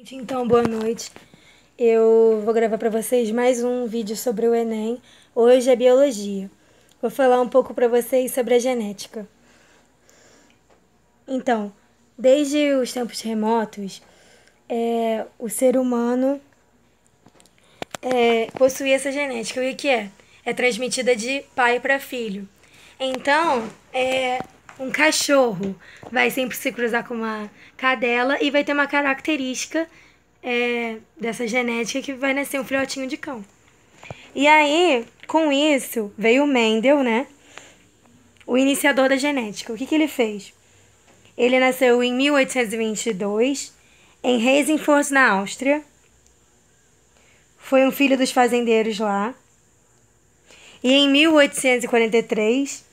Gente, então, boa noite. Eu vou gravar para vocês mais um vídeo sobre o Enem. Hoje é biologia. Vou falar um pouco para vocês sobre a genética. Então, desde os tempos remotos, o ser humano possui essa genética. E o que é? É transmitida de pai para filho. Então, um cachorro vai sempre se cruzar com uma cadela e vai ter uma característica dessa genética que vai nascer um filhotinho de cão. E aí, com isso, veio o Mendel, né? O iniciador da genética. O que ele fez? Ele nasceu em 1822, em Helsingfors, na Áustria. Foi um filho dos fazendeiros lá. E em 1843,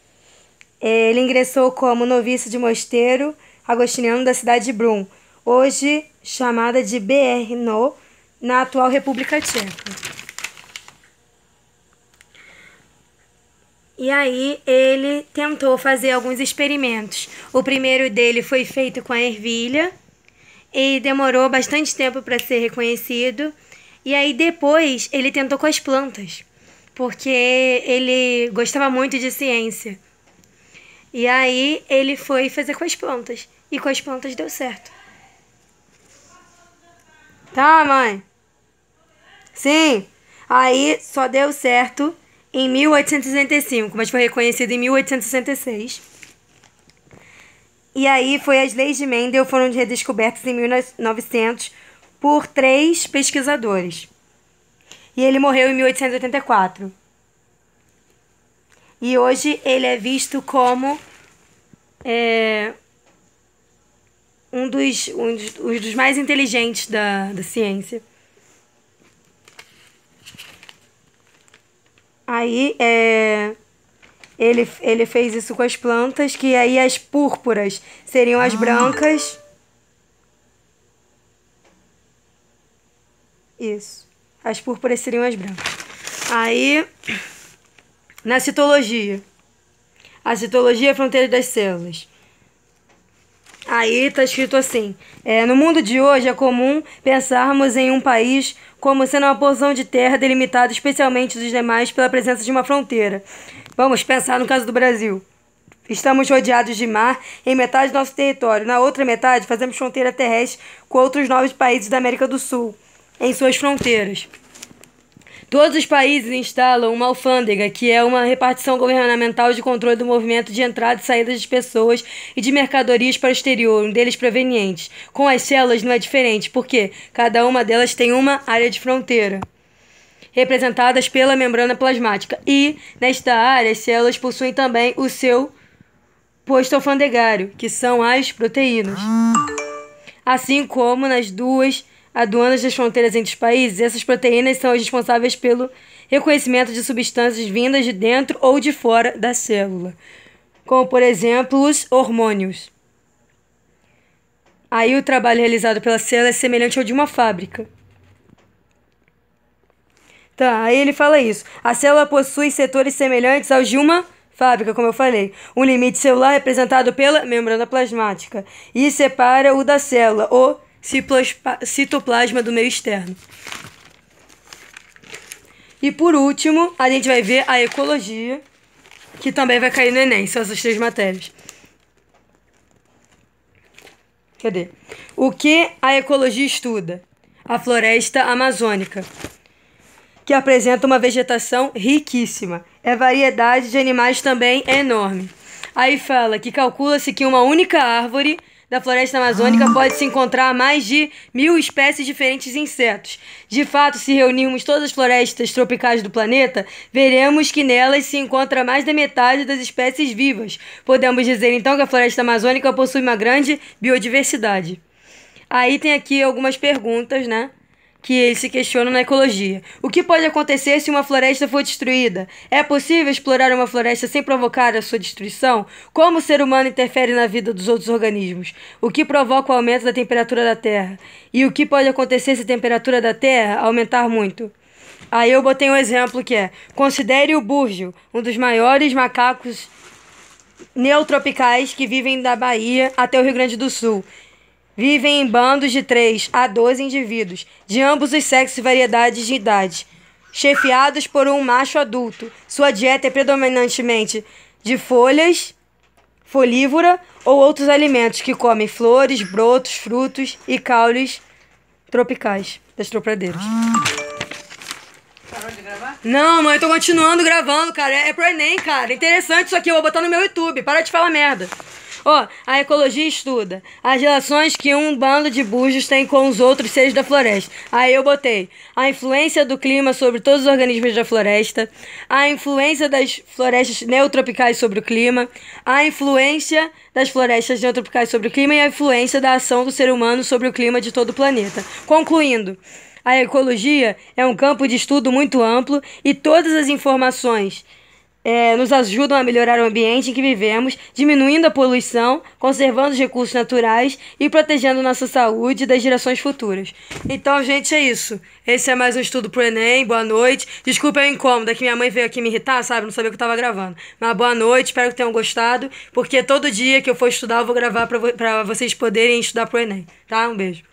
ele ingressou como noviço de mosteiro agostiniano da cidade de Brum, hoje chamada de Brno, na atual República Tcheca. E aí ele tentou fazer alguns experimentos. O primeiro dele foi feito com a ervilha e demorou bastante tempo para ser reconhecido. E aí depois ele tentou com as plantas, porque ele gostava muito de ciência. E aí ele foi fazer com as plantas. E com as plantas deu certo. Tá, mãe? Sim. Aí só deu certo em 1865, mas foi reconhecido em 1866. E aí foi as leis de Mendel foram redescobertas em 1900 por 3 pesquisadores. E ele morreu em 1884. E hoje ele é visto como um dos mais inteligentes da ciência. Aí ele fez isso com as plantas, que aí as púrpuras seriam as brancas. Isso. As púrpuras seriam as brancas. Aí, na citologia. A citologia é a fronteira das células. Aí tá escrito assim: no mundo de hoje é comum pensarmos em um país como sendo uma porção de terra delimitada especialmente dos demais pela presença de uma fronteira. Vamos pensar no caso do Brasil. Estamos rodeados de mar em metade do nosso território. Na outra metade, fazemos fronteira terrestre com outros 9 países da América do Sul, em suas fronteiras. Todos os países instalam uma alfândega, que é uma repartição governamental de controle do movimento de entrada e saída de pessoas e de mercadorias para o exterior, um deles provenientes. Com as células não é diferente, porque cada uma delas tem uma área de fronteira, representadas pela membrana plasmática. E, nesta área, as células possuem também o seu posto alfandegário, que são as proteínas. Assim como nas duas aduanas das fronteiras entre os países, essas proteínas são as responsáveis pelo reconhecimento de substâncias vindas de dentro ou de fora da célula, como, por exemplo, os hormônios. Aí o trabalho realizado pela célula é semelhante ao de uma fábrica. Tá, aí ele fala isso. A célula possui setores semelhantes aos de uma fábrica, como eu falei. Um limite celular representado pela membrana plasmática e separa o da célula, o citoplasma do meio externo. E por último, a gente vai ver a ecologia, que também vai cair no Enem, são essas 3 matérias. Cadê? O que a ecologia estuda? A floresta amazônica, que apresenta uma vegetação riquíssima. A variedade de animais também é enorme. Aí fala que calcula-se que uma única árvore da floresta amazônica pode se encontrar mais de 1000 espécies diferentes de insetos. De fato, se reunirmos todas as florestas tropicais do planeta, veremos que nelas se encontra mais da metade das espécies vivas. Podemos dizer então que a floresta amazônica possui uma grande biodiversidade. Aí tem aqui algumas perguntas, né, que eles se questionam na ecologia. O que pode acontecer se uma floresta for destruída? É possível explorar uma floresta sem provocar a sua destruição? Como o ser humano interfere na vida dos outros organismos? O que provoca o aumento da temperatura da Terra? E o que pode acontecer se a temperatura da Terra aumentar muito? Aí eu botei um exemplo que considere o búrgio, um dos maiores macacos neotropicais que vivem da Bahia até o Rio Grande do Sul. Vivem em bandos de 3 a 12 indivíduos, de ambos os sexos e variedades de idade, chefiados por um macho adulto. Sua dieta é predominantemente de folhas, folívora ou outros alimentos que comem flores, brotos, frutos e caules tropicais das tropradeiras. Parou de gravar? Não, mãe, eu tô continuando gravando, cara. É pro Enem, cara. Interessante isso aqui, eu vou botar no meu YouTube. Para de falar merda. Ó, a ecologia estuda as relações que um bando de búzios tem com os outros seres da floresta. Aí eu botei a influência do clima sobre todos os organismos da floresta, a influência das florestas neotropicais sobre o clima, a influência das florestas neotropicais sobre o clima e a influência da ação do ser humano sobre o clima de todo o planeta. Concluindo, a ecologia é um campo de estudo muito amplo e todas as informações nos ajudam a melhorar o ambiente em que vivemos, diminuindo a poluição, conservando os recursos naturais e protegendo nossa saúde das gerações futuras. Então, gente, é isso. Esse é mais um estudo pro Enem. Boa noite. Desculpa o incômodo, é que minha mãe veio aqui me irritar, sabe? Não sabia que eu tava gravando. Mas boa noite, espero que tenham gostado, porque todo dia que eu for estudar eu vou gravar pra vocês poderem estudar pro Enem. Tá? Um beijo.